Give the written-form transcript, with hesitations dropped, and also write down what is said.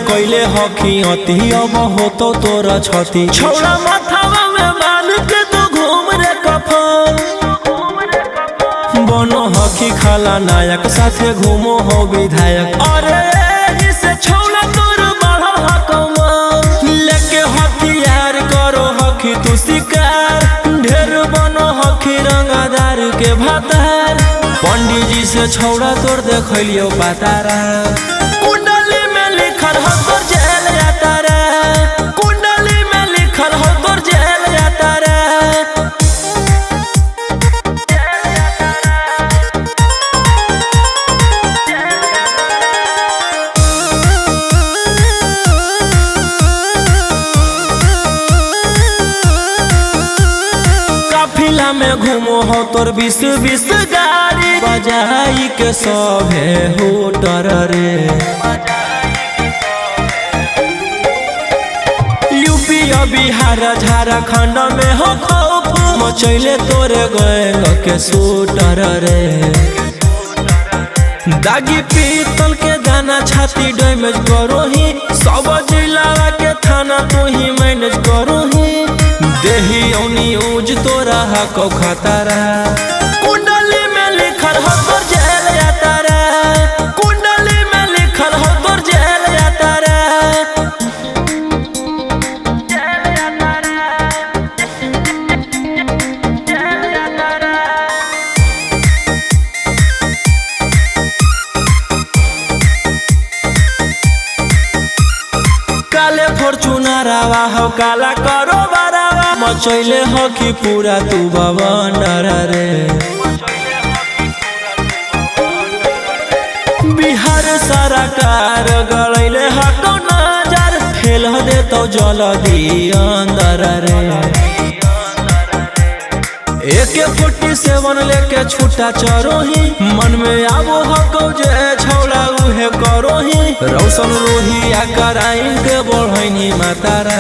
कैले हकी अति अब होतो तोरा छती छौड़ा माथावा में मान के तो घूम रे कफन बनो हकी खाला नायक साथे घूमो हो विधायक अरे इसे छौड़ा तोर बढ़ो हकमा लेके हथियार करो हकी तू शिकार ढेर बनो हकी रंगदार के भातार पंडित जी से छौड़ा तोर देखलियो पातारा कुंडली में लिखल हो तोर जेल जाता रे कुंडली में लिखल हो तोर जेल जाता रे काफिला में घूमो हो तोर 20-20 गाड़ी बजाई के सभे होटर रे यूपी बिहार झारखंड में हो खौफ मचैले तोरे गैंग के शूटर रे दागी पीतल के दाना छाती डैमेज करो ही सब जिला के थाना तू ही मैनेज करो ही देही औनी ऊज तोरा हको खतरा कुंडली में लिखल हो तोर जेल जाता रे कुंडली में लिखल हो तोर जेल जाता रे काले फॉर्च्यूनरवा हो काला करो बरावा मचैले हो कि पूरा तू बवंडर रे बिहार सरकार गड़ैले हको नजर फेल दे तो जल्दी अंदर रे AK-47 लेके छूटा चरोही मन में आबो हको जे छौड़ा उहे करोही रौशन रोही आ कराइन के बढ़ैनी मातारा।